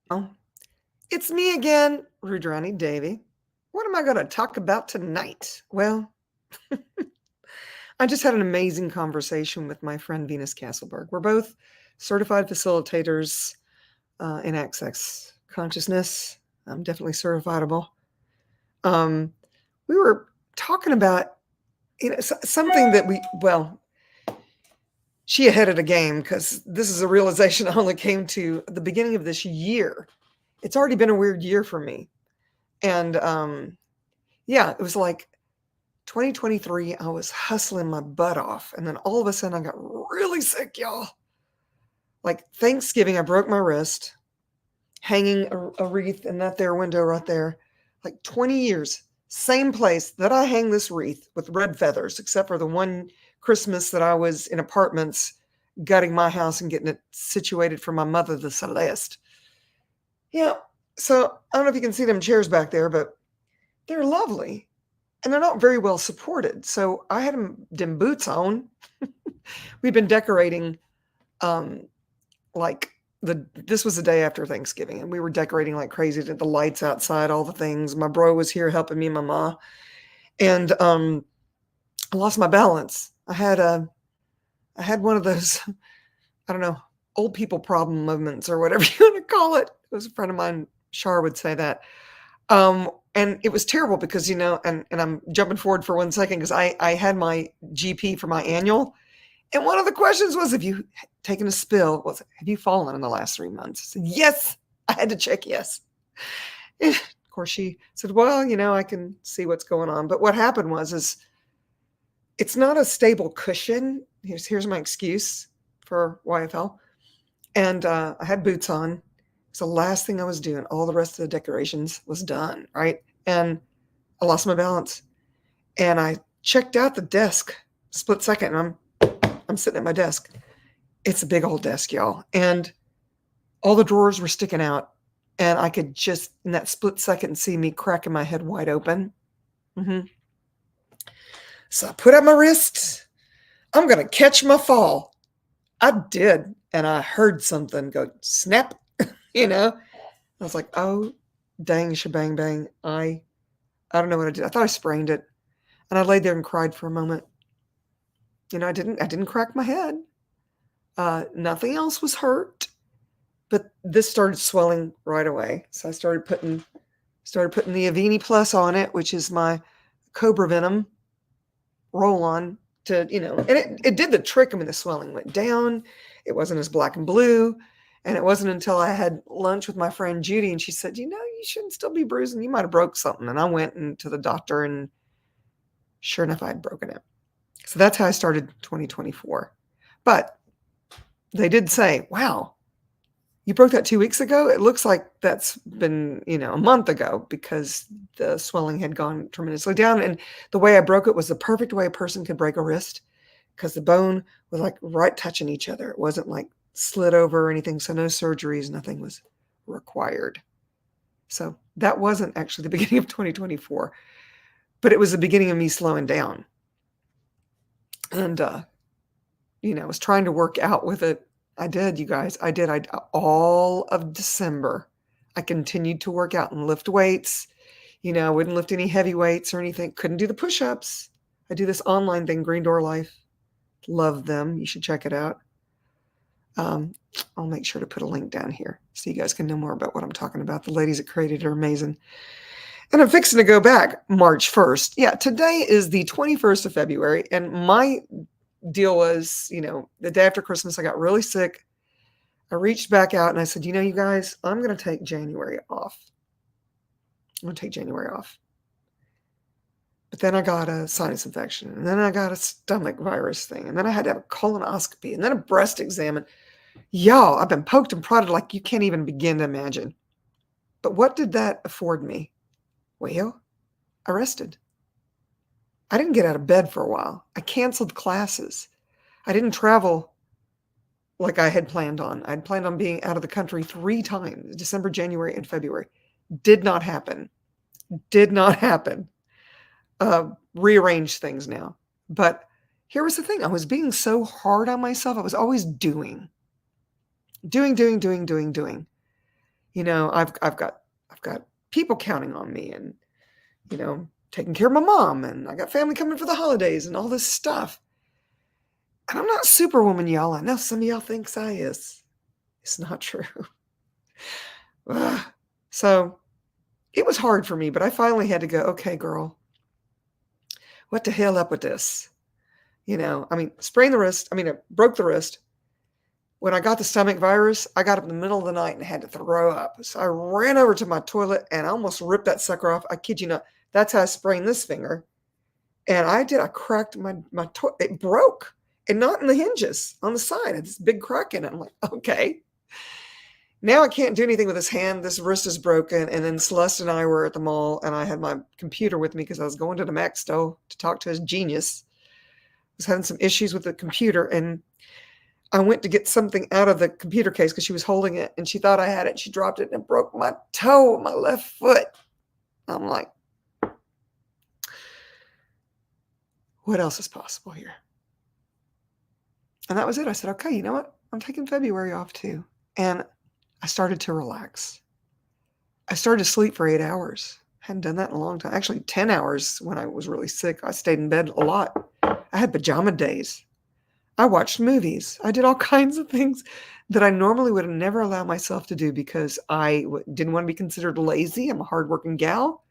Oh, it's me again, Rudrani Davy. What am I going to talk about tonight? Well, I just had an amazing conversation with my friend Venus Castleberg. We're both certified facilitators in access consciousness. I'm definitely certifiable. Um, we were talking about something that she ahead of the game because this is a realization I only came to at the beginning of this year. It's already been a weird year for me. And yeah, it was like 2023, I was hustling my butt off. And then all of a sudden, I got really sick, y'all. Like Thanksgiving, I broke my wrist hanging a wreath in that there window right there. Like 20 years, same place that I hang this wreath with red feathers, except for the one Christmas that I was in apartments gutting my house and getting it situated for my mother, the Celeste. Yeah. So I don't know if you can see them chairs back there, but they're lovely and they're not very well supported. So I had them boots on. We've been decorating, like this was the day after Thanksgiving, and we were decorating like crazy. The lights outside, all the things. My bro was here helping me and my ma, and I lost my balance. I had one of those, I don't know, old people problem moments or whatever you want to call it. It was a friend of mine, Shar, would say that. And it was terrible because, and I'm jumping forward for 1 second because I had my GP for my annual. And one of the questions was, have you taken a spill? Have you fallen in the last 3 months? I said, yes. I had to check yes. And of course, she said, well, I can see what's going on. But what happened is it's not a stable cushion. Here's my excuse for why I fell. And I had boots on. It's the last thing I was doing. All the rest of the decorations was done, right? And I lost my balance. And I checked out the desk, split second, and I'm sitting at my desk. It's a big old desk, y'all. And all the drawers were sticking out. And I could just, in that split second, see me cracking my head wide open. So I put up my wrist. I'm going to catch my fall. I did. And I heard something go snap, I was like, oh, dang, shebang, bang. I don't know what I did. I thought I sprained it. And I laid there and cried for a moment. I didn't crack my head. Nothing else was hurt, but this started swelling right away. So I started putting the Avini Plus on it, which is my Cobra Venom roll on to, and it did the trick. I mean, the swelling went down. It wasn't as black and blue. And it wasn't until I had lunch with my friend Judy and she said, you shouldn't still be bruising. You might have broke something. And I went to the doctor and sure enough, I had broken it. So that's how I started 2024. But they did say, wow, you broke that 2 weeks ago? It looks like that's been, a month ago because the swelling had gone tremendously down. And the way I broke it was the perfect way a person could break a wrist because the bone was like right touching each other. It wasn't like slid over or anything. So no surgeries, nothing was required. So that wasn't actually the beginning of 2024, but it was the beginning of me slowing down. And, I was trying to work out with it. I did, you guys. I did. All of December, I continued to work out and lift weights. I wouldn't lift any heavy weights or anything. Couldn't do the push-ups. I do this online thing, Green Door Life. Love them. You should check it out. I'll make sure to put a link down here so you guys can know more about what I'm talking about. The ladies that created it are amazing. And I'm fixing to go back March 1st. Yeah, today is the 21st of February. And my deal was, the day after Christmas, I got really sick. I reached back out and I said, you guys, I'm going to take January off. I'm going to take January off. But then I got a sinus infection, and then I got a stomach virus thing, and then I had to have a colonoscopy, and then a breast exam. And y'all, I've been poked and prodded like you can't even begin to imagine. But what did that afford me? Well, I rested. I didn't get out of bed for a while. I canceled classes. I didn't travel like I had planned on. I'd planned on being out of the country 3 times, December, January, and February. Did not happen. Did not happen. Rearrange things now. But here was the thing. I was being so hard on myself. I was always doing. I've got people counting on me, and taking care of my mom, and I got family coming for the holidays and all this stuff. And I'm not Superwoman, y'all. I know some of y'all thinks I is. It's not true. Ugh. So it was hard for me, but I finally had to go, okay, girl, what the hell up with this? Sprained the wrist. I broke the wrist. When I got the stomach virus, I got up in the middle of the night and had to throw up. So I ran over to my toilet and I almost ripped that sucker off. I kid you not. That's how I sprained this finger. And I cracked it broke. And not in the hinges, on the side. It's this big crack in it. I'm like, okay. Now I can't do anything with this hand. This wrist is broken. And then Celeste and I were at the mall, and I had my computer with me because I was going to the Mac store to talk to his genius. I was having some issues with the computer, and I went to get something out of the computer case because she was holding it, and she thought I had it. She dropped it, and it broke my toe, my left foot. I'm like, what else is possible here? And that was it. I said, okay, you know what? I'm taking February off too. And I started to relax. I started to sleep for 8 hours. I hadn't done that in a long time. Actually, 10 hours when I was really sick. I stayed in bed a lot. I had pajama days. I watched movies. I did all kinds of things that I normally would have never allowed myself to do because I didn't want to be considered lazy. I'm a hardworking gal.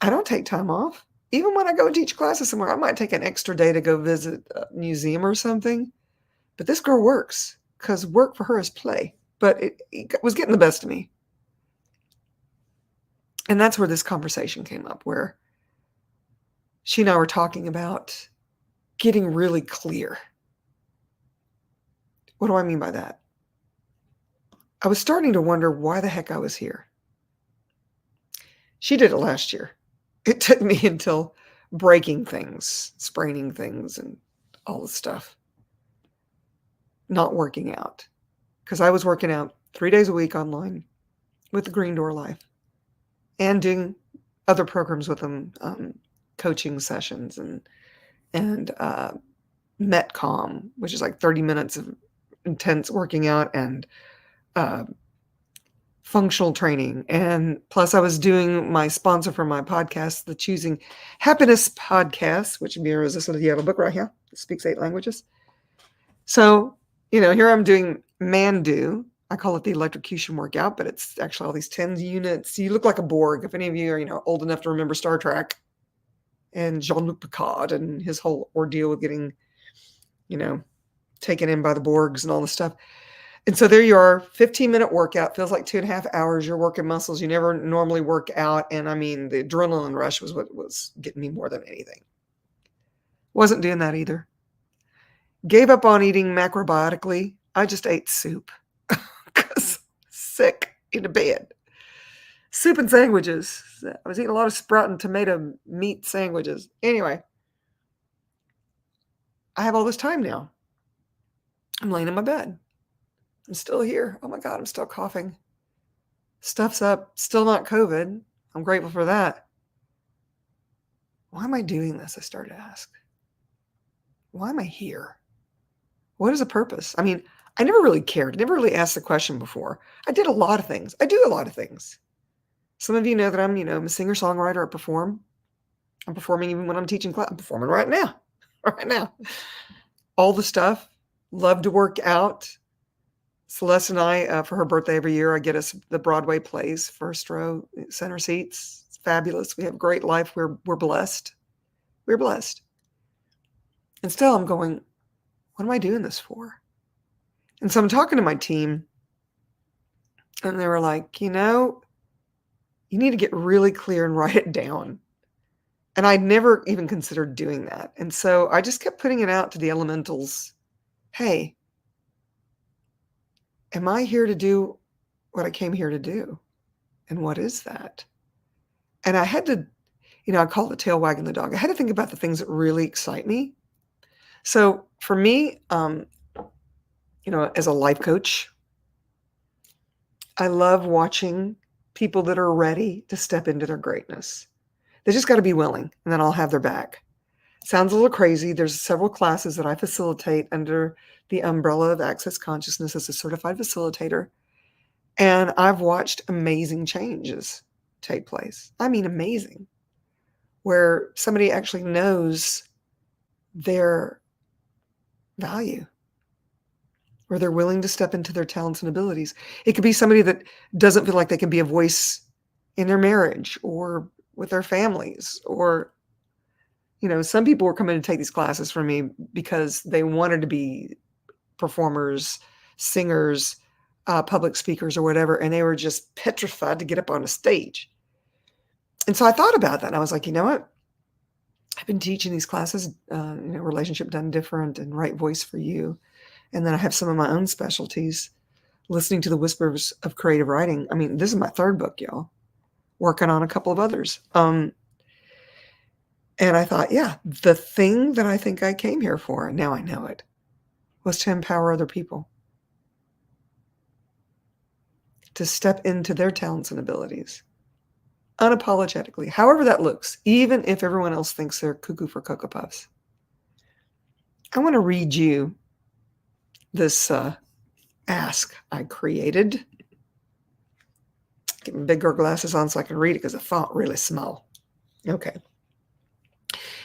I don't take time off. Even when I go teach classes somewhere, I might take an extra day to go visit a museum or something. But this girl works because work for her is play. But it was getting the best of me. And that's where this conversation came up, where she and I were talking about getting really clear. What do I mean by that? I was starting to wonder why the heck I was here. She did it last year. It took me until breaking things, spraining things, and all the stuff. Not working out. Because I was working out 3 days a week online with the Green Door Life and doing other programs with them, coaching sessions and Metcom, which is like 30 minutes of intense working out and functional training. And plus I was doing my sponsor for my podcast, the Choosing Happiness podcast, which mirrors this. You have a book right here that speaks 8 languages. So, here I'm doing Mandu. I call it the electrocution workout, but it's actually all these 10 units. You look like a Borg. If any of you are, old enough to remember Star Trek and Jean-Luc Picard and his whole ordeal with getting, taken in by the Borgs and all this stuff. And so there you are, 15-minute workout, feels like 2.5 hours. You're working muscles you never normally work out. And the adrenaline rush was what was getting me more than anything. Wasn't doing that either. Gave up on eating macrobiotically. I just ate soup because sick in a bed. Soup and sandwiches. I was eating a lot of sprout and tomato meat sandwiches. Anyway, I have all this time now. I'm laying in my bed. I'm still here. Oh my God, I'm still coughing. Stuff's up. Still not COVID. I'm grateful for that. Why am I doing this? I started to ask. Why am I here? What is the purpose? I never really cared. I never really asked the question before. I did a lot of things. I do a lot of things. Some of you know that I'm, I'm a singer-songwriter. I perform. I'm performing even when I'm teaching class. I'm performing right now. Right now. All the stuff. Love to work out. Celeste and I, for her birthday every year, I get us the Broadway plays, first row, center seats. It's fabulous. We have a great life. We're blessed. We're blessed. And still I'm going, what am I doing this for? And so I'm talking to my team, and they were like, you need to get really clear and write it down. And I'd never even considered doing that. And so I just kept putting it out to the elementals. Hey, am I here to do what I came here to do? And what is that? And I had to, I call it the tail wagging the dog. I had to think about the things that really excite me. So for me, as a life coach, I love watching people that are ready to step into their greatness. They just got to be willing, and then I'll have their back. Sounds a little crazy. There's several classes that I facilitate under the umbrella of Access Consciousness as a certified facilitator. And I've watched amazing changes take place. I mean, amazing, where somebody actually knows their value, where they're willing to step into their talents and abilities. It could be somebody that doesn't feel like they can be a voice in their marriage or with their families, or, some people were coming to take these classes from me because they wanted to be performers, singers, public speakers, or whatever, and they were just petrified to get up on a stage. And so I thought about that, and I was like, you know what? I've been teaching these classes, relationship done different and right voice for you. And then I have some of my own specialties, listening to the whispers of creative writing. I mean, this is my third book, y'all, working on a couple of others. And I thought, yeah, the thing that I think I came here for, and now I know it, was to empower other people, to step into their talents and abilities unapologetically, however that looks, even if everyone else thinks they're cuckoo for Cocoa Puffs. I want to read you this ask I created. Get my big girl glasses on so I can read it because the font really small. Okay.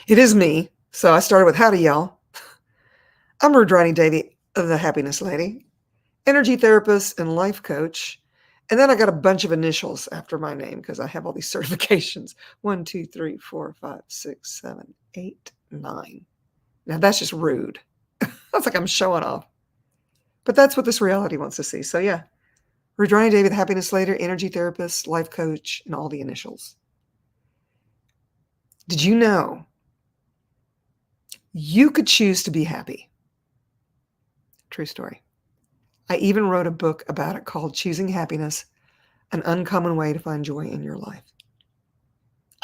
It is me. So I started with, howdy, y'all. I'm Rudrani Devi, the Happiness Lady, energy therapist and life coach. And then I got a bunch of initials after my name because I have all these certifications. 1, 2, 3, 4, 5, 6, 7, 8, 9. Now that's just rude. That's like I'm showing off. But that's what this reality wants to see. So yeah, Rudrani Devi, the Happiness Lady, energy therapist, life coach, and all the initials. Did you know you could choose to be happy? True story. I even wrote a book about it called Choosing Happiness, An Uncommon Way to Find Joy in Your Life.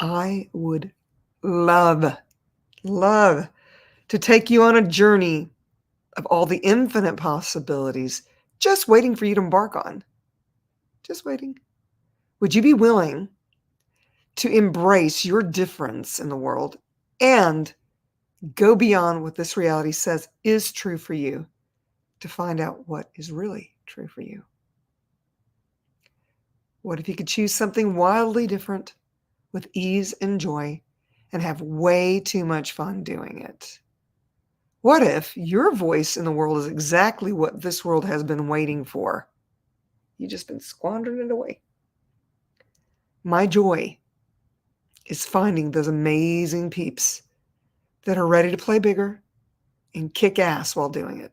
I would love to take you on a journey of all the infinite possibilities just waiting for you to embark on. Just waiting. Would you be willing to embrace your difference in the world and go beyond what this reality says is true for you to find out what is really true for you? What if you could choose something wildly different with ease and joy and have way too much fun doing it? What if your voice in the world is exactly what this world has been waiting for? You've just been squandering it away. My joy is finding those amazing peeps that are ready to play bigger and kick ass while doing it.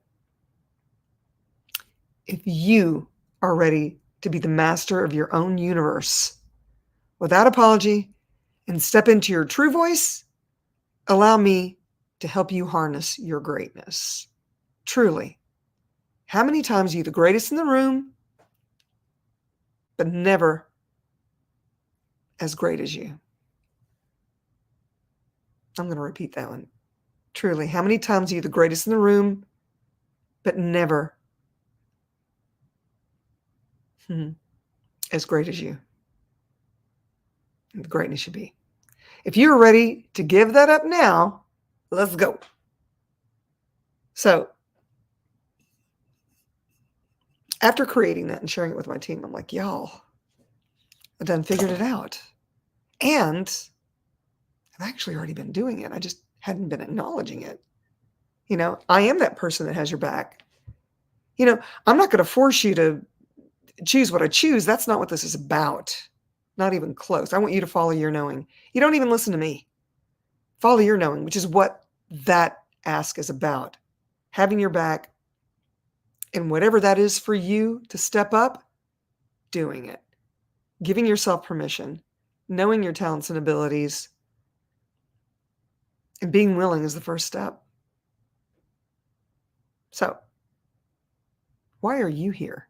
If you are ready to be the master of your own universe without apology and step into your true voice, allow me to help you harness your greatness. Truly, how many times are you the greatest in the room, but never as great as you? I'm going to repeat that one. Truly, how many times are you the greatest in the room, but never as great as you? The greatness should be. If you're ready to give that up now, let's go. So after creating that and sharing it with my team, I'm like, y'all, I done figured it out. And I've actually already been doing it. I just hadn't been acknowledging it. I am that person that has your back. I'm not going to force you to choose what I choose. That's not what this is about. Not even close. I want you to follow your knowing. You don't even listen to me. Follow your knowing, which is what that ask is about. Having your back, and whatever that is for you to step up, doing it. Giving yourself permission, knowing your talents and abilities, and being willing is the first step. So, why are you here?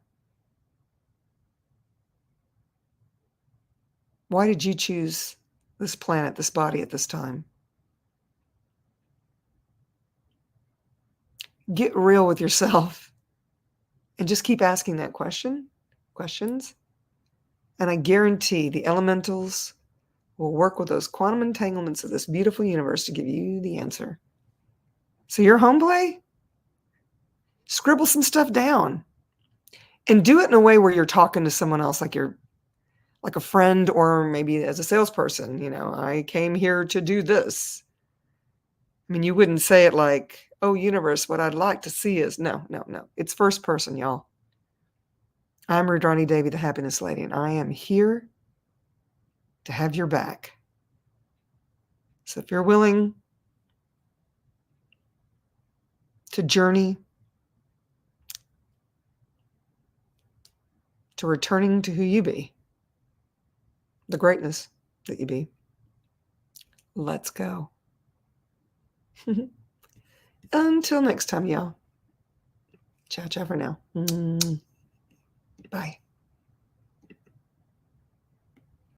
Why did you choose this planet, this body at this time? Get real with yourself and just keep asking that questions. And I guarantee the elementals will work with those quantum entanglements of this beautiful universe to give you the answer. So your home play? Scribble some stuff down. And do it in a way where you're talking to someone else, like a friend or maybe as a salesperson, "I came here to do this." I mean, you wouldn't say it like, "Oh, universe, what I'd like to see is" no, no, no. It's first person, y'all. I'm Rudrani Devi, the happiness lady, and I am here to have your back. So if you're willing to journey to returning to who you be, the greatness that you be, let's go. Until next time, y'all. Ciao, ciao for now. Bye.